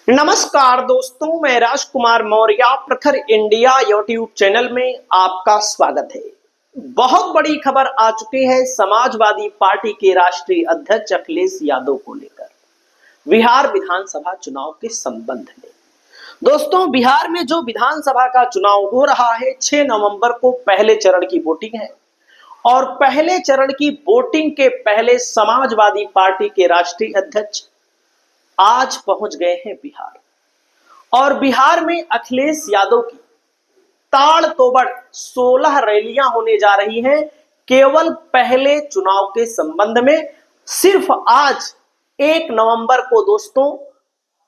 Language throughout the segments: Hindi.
नमस्कार दोस्तों, मैं राजकुमार मौर्य प्रखर इंडिया यूट्यूब चैनल में आपका स्वागत है। बहुत बड़ी खबर आ चुकी है समाजवादी पार्टी के राष्ट्रीय अध्यक्ष अखिलेश यादव को लेकर बिहार विधानसभा चुनाव के संबंध में। दोस्तों, बिहार में जो विधानसभा का चुनाव हो रहा है 6 नवंबर को पहले चरण की वोटिंग है और पहले चरण की वोटिंग के पहले समाजवादी पार्टी के राष्ट्रीय अध्यक्ष आज पहुंच गए हैं बिहार। और बिहार में अखिलेश यादव की ताड़तोड़ 16 रैलियां होने जा रही हैं केवल पहले चुनाव के संबंध में। सिर्फ आज 1 नवंबर को दोस्तों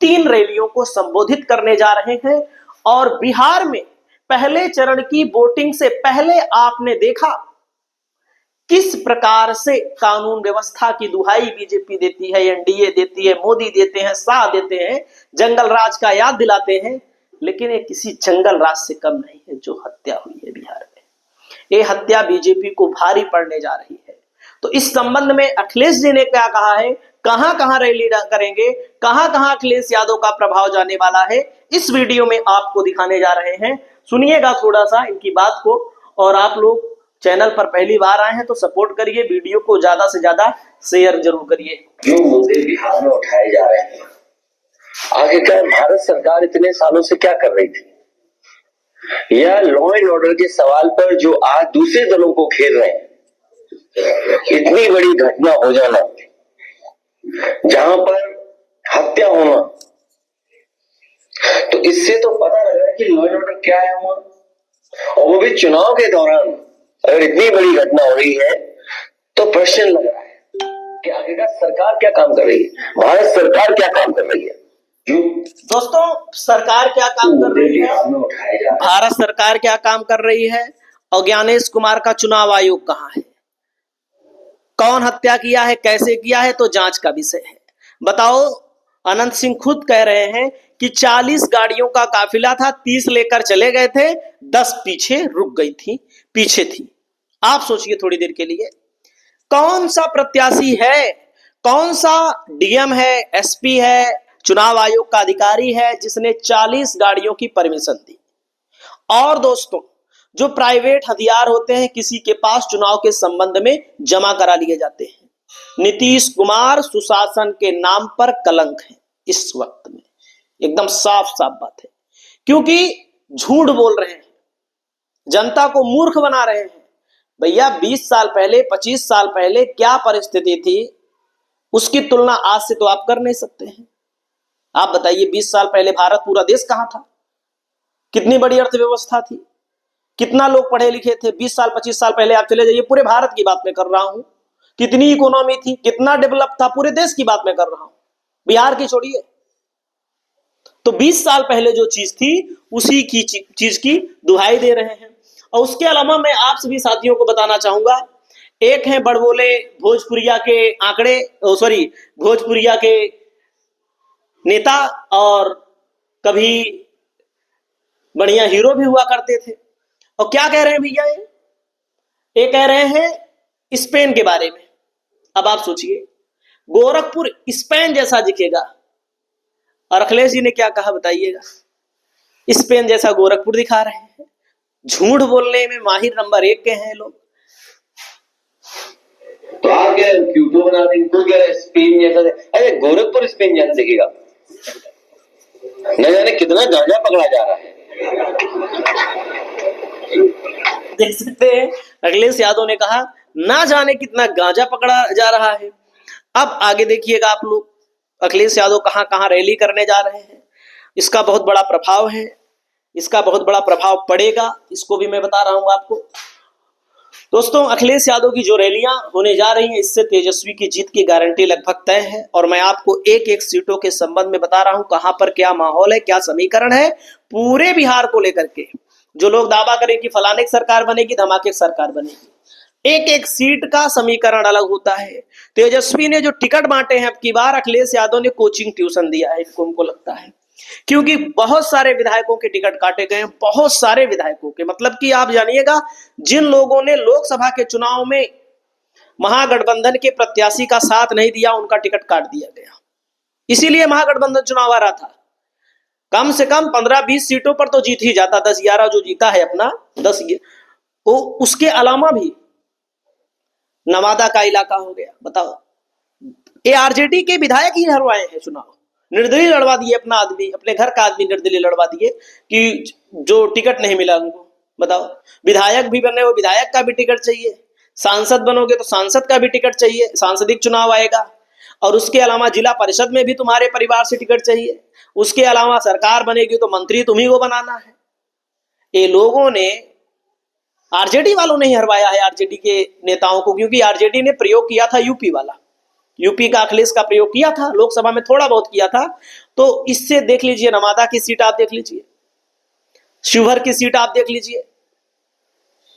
3 रैलियों को संबोधित करने जा रहे हैं। और बिहार में पहले चरण की वोटिंग से पहले आपने देखा किस प्रकार से कानून व्यवस्था की दुहाई बीजेपी देती है, एनडीए देती है, मोदी देते हैं, शाह देते हैं, जंगल राज का याद दिलाते हैं, लेकिन ये किसी जंगल राज से कम नहीं है जो हत्या हुई है बिहार में। ये हत्या बीजेपी को भारी पड़ने जा रही है। तो इस संबंध में अखिलेश जी ने क्या कहा है, कहां कहां रैली करेंगे, कहां कहां अखिलेश यादव का प्रभाव जाने वाला है, इस वीडियो में आपको दिखाने जा रहे हैं। सुनिएगा थोड़ा सा इनकी बात को। और आप लोग चैनल पर पहली बार आए हैं तो सपोर्ट करिए, वीडियो को ज्यादा से ज्यादा शेयर जरूर करिए। जो मुद्दे बिहार में उठाए जा रहे हैं, आखिरकार भारत सरकार इतने सालों से क्या कर रही थी? या लॉ एंड ऑर्डर के सवाल पर जो आज दूसरे दलों को घेर रहे हैं, इतनी बड़ी घटना हो जाना, जहां पर हत्या होना, तो इससे तो पता लग रहा है कि लॉ एंड ऑर्डर क्या है वहां। और वो भी चुनाव के दौरान अगर इतनी बड़ी घटना हो रही है तो प्रश्न लग रहा है कि आखिरकार सरकार क्या काम कर रही है, भारत सरकार क्या काम कर रही है। दोस्तों, सरकार क्या काम कर रही है, भारत सरकार क्या काम कर रही है और ज्ञानेश कुमार का चुनाव आयोग कहां है, कौन हत्या किया है, कैसे किया है, तो जांच का विषय है। बताओ, अनंत सिंह खुद कह रहे हैं कि 40 गाड़ियों का काफिला था, 30 लेकर चले गए थे, 10 पीछे रुक गई थी, पीछे थी। आप सोचिए थोड़ी देर के लिए, कौन सा प्रत्याशी है, कौन सा डीएम है, एसपी है, चुनाव आयोग का अधिकारी है जिसने 40 गाड़ियों की परमिशन दी। और दोस्तों, जो प्राइवेट हथियार होते हैं किसी के पास चुनाव के संबंध में जमा करा लिए जाते हैं। नीतीश कुमार सुशासन के नाम पर कलंक है इस वक्त में, एकदम साफ साफ बात है, क्योंकि झूठ बोल रहे हैं, जनता को मूर्ख बना रहे हैं। भैया 20 साल पहले, 25 साल पहले क्या परिस्थिति थी, उसकी तुलना आज से तो आप कर नहीं सकते हैं। आप बताइए 20 साल पहले भारत पूरा देश कहां था, कितनी बड़ी अर्थव्यवस्था थी, कितना लोग पढ़े लिखे थे। 20 साल 25 साल पहले आप चले जाइए, पूरे भारत की बात मैं कर रहा हूं, कितनी इकोनॉमी थी, कितना डेवलप था, पूरे देश की बात मैं कर रहा हूं, बिहार की छोड़िए। तो 20 साल पहले जो चीज थी उसी की चीज की दुहाई दे रहे हैं। और उसके अलावा मैं आप सभी साथियों को बताना चाहूंगा, एक है बड़बोले भोजपुरिया के आंकड़े, भोजपुरिया के नेता, और कभी बढ़िया हीरो भी हुआ करते थे। और क्या कह रहे हैं भैया, ये कह रहे हैं स्पेन के बारे में। अब आप सोचिए, गोरखपुर स्पेन जैसा दिखेगा, और अखिलेश जी ने क्या कहा बताइएगा, स्पेन जैसा गोरखपुर दिखा रहे हैं। झूठ बोलने में माहिर नंबर 1 के हैं लोग। तो आप क्या क्यूटो बना देंगे, स्पेन जैसा? अरे गोरखपुर स्पेन जैसा दिखेगा, न जाने कितना गांजा पकड़ा जा रहा है। देख सकते हैं अखिलेश यादव ने कहा ना जाने कितना गांजा पकड़ा जा रहा है। अब आगे देखिएगा आप लोग, अखिलेश यादव कहां कहां रैली करने जा रहे हैं। इसका बहुत बड़ा प्रभाव है, इसका बहुत बड़ा प्रभाव पड़ेगा, इसको भी मैं बता रहा हूं आपको। दोस्तों, अखिलेश यादव की जो रैलियां होने जा रही हैं, इससे तेजस्वी की जीत की गारंटी लगभग तय है। और मैं आपको एक एक सीटों के संबंध में बता रहा हूं, कहां पर क्या माहौल है, क्या समीकरण है पूरे बिहार को लेकर के। जो लोग दावा करें कि फलाने की सरकार बनेगी, धमाके की सरकार बनेगी, एक एक सीट का समीकरण अलग होता है। तेजस्वी ने जो टिकट बांटे हैं अब की बार, अखिलेश यादव ने कोचिंग ट्यूशन दिया है इनको लगता है, क्योंकि बहुत सारे विधायकों के टिकट काटे गए हैं, बहुत सारे विधायकों के। मतलब कि आप जानिएगा, जिन लोगों ने लोकसभा के चुनाव में महागठबंधन के प्रत्याशी का साथ नहीं दिया, उनका टिकट काट दिया गया। इसीलिए महागठबंधन चुनाव आ रहा था। कम से कम 15-20 सीटों पर तो जीत ही जाता, 10-11 जो जीता है अपना 10 वो उसके अलावा भी नवादा का इलाका हो गया, बताओ। ये आरजेडी के विधायक ही हरवाए हैं चुनाव, निर्दलीय लड़वा दिए, अपना आदमी, अपने घर का आदमी निर्दलीय लड़वा दिए कि जो टिकट नहीं मिला उनको, बताओ। विधायक भी बने हो, विधायक का भी टिकट चाहिए, सांसद बनोगे तो सांसद का भी टिकट चाहिए, सांसदिक चुनाव आएगा, और उसके अलावा जिला परिषद में भी तुम्हारे परिवार से टिकट चाहिए, उसके अलावा सरकार बनेगी तो मंत्री तुम्ही को बनाना है। ये लोगों ने, आरजेडी वालों ने ही हरवाया है आरजेडी के नेताओं को, क्योंकि आरजेडी ने प्रयोग किया था यूपी वाला, यूपी का अखिलेश का प्रयोग किया था, लोकसभा में थोड़ा बहुत किया था। तो इससे देख लीजिए, नवादा की सीट आप देख लीजिए, शिवहर की सीट आप देख लीजिए,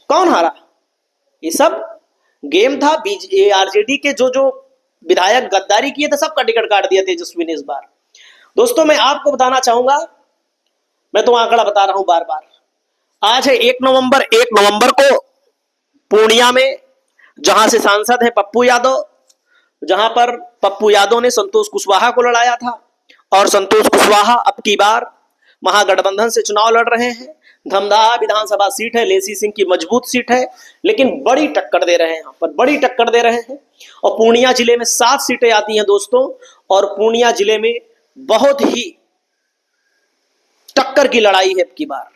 कौन हारा। ये सब गेम था। आरजेडी के जो जो विधायक गद्दारी किए थे, सबका टिकट काट दिया तेजस्वी ने इस बार। दोस्तों मैं आपको बताना चाहूंगा, मैं तो आंकड़ा बता रहा हूं बार बार, आज है 1 नवंबर को पूर्णिया में, जहां से सांसद है पप्पू यादव, जहां पर पप्पू यादव ने संतोष कुशवाहा को लड़ाया था, और संतोष कुशवाहा अब की बार महागठबंधन से चुनाव लड़ रहे हैं। धमदाहा विधानसभा सीट है, लेसी सिंह की मजबूत सीट है, लेकिन बड़ी टक्कर दे रहे हैं, यहाँ पर बड़ी टक्कर दे रहे हैं। और पूर्णिया जिले में 7 सीटें आती हैं दोस्तों, और पूर्णिया जिले में बहुत ही टक्कर की लड़ाई है अब की बार।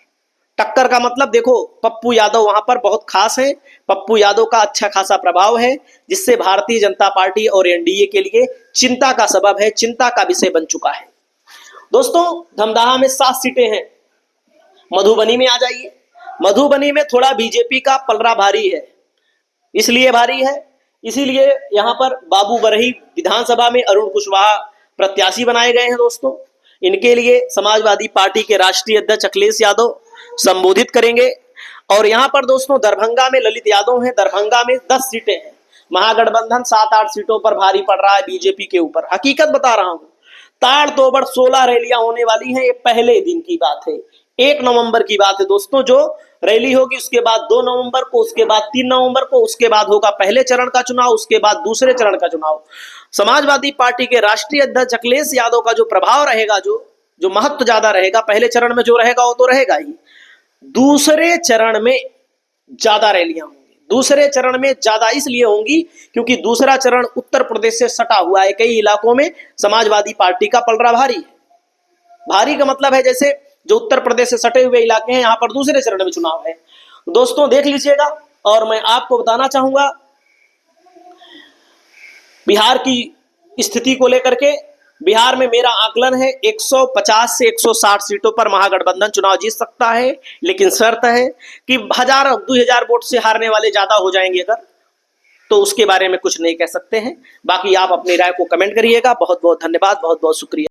टक्कर का मतलब देखो, पप्पू यादव वहां पर बहुत खास है, पप्पू यादव का अच्छा खासा प्रभाव है, जिससे भारतीय जनता पार्टी और एनडीए के लिए चिंता का सबब है, चिंता का विषय बन चुका है। दोस्तों धमदाहा में 7 सीटें हैं। मधुबनी में आ जाइए, मधुबनी में थोड़ा बीजेपी का पलड़ा भारी है, इसलिए भारी है, इसीलिए यहां पर बाबू बरही विधानसभा में अरुण कुशवाहा प्रत्याशी बनाए गए हैं। दोस्तों इनके लिए समाजवादी पार्टी के राष्ट्रीय अध्यक्ष अखिलेश यादव संबोधित करेंगे। और यहां पर दोस्तों दरभंगा में ललित यादव हैं, दरभंगा में 10 सीटें हैं। महागठबंधन 7-8 सीटों पर भारी पड़ रहा है बीजेपी के ऊपर, हकीकत बता रहा हूं। ताड़-तोड़ 16 रैलियां होने वाली हैं, ये पहले दिन की बात है, 1 नवंबर की बात है दोस्तों। जो रैली होगी उसके बाद 2 नवंबर को, उसके बाद 3 नवंबर को, उसके बाद होगा पहले चरण का चुनाव, उसके बाद दूसरे चरण का चुनाव। समाजवादी पार्टी के राष्ट्रीय अध्यक्ष अखिलेश यादव का जो प्रभाव रहेगा, जो महत्व ज्यादा रहेगा, पहले चरण में जो रहेगा वो तो रहेगा ही, दूसरे चरण में ज्यादा रैलियां होंगी। दूसरे चरण में ज्यादा इसलिए होंगी क्योंकि दूसरा चरण उत्तर प्रदेश से सटा हुआ है, कई इलाकों में समाजवादी पार्टी का पलड़ा भारी है। भारी का मतलब है जैसे जो उत्तर प्रदेश से सटे हुए इलाके हैं, यहां पर दूसरे चरण में चुनाव है। दोस्तों देख लीजिएगा, और मैं आपको बताना चाहूंगा बिहार की स्थिति को लेकर के, बिहार में मेरा आकलन है 150 से 160 सीटों पर महागठबंधन चुनाव जीत सकता है, लेकिन शर्त है कि 1000-2000 वोट से हारने वाले ज्यादा हो जाएंगे अगर, तो उसके बारे में कुछ नहीं कह सकते हैं। बाकी आप अपनी राय को कमेंट करिएगा। बहुत बहुत धन्यवाद, बहुत बहुत शुक्रिया।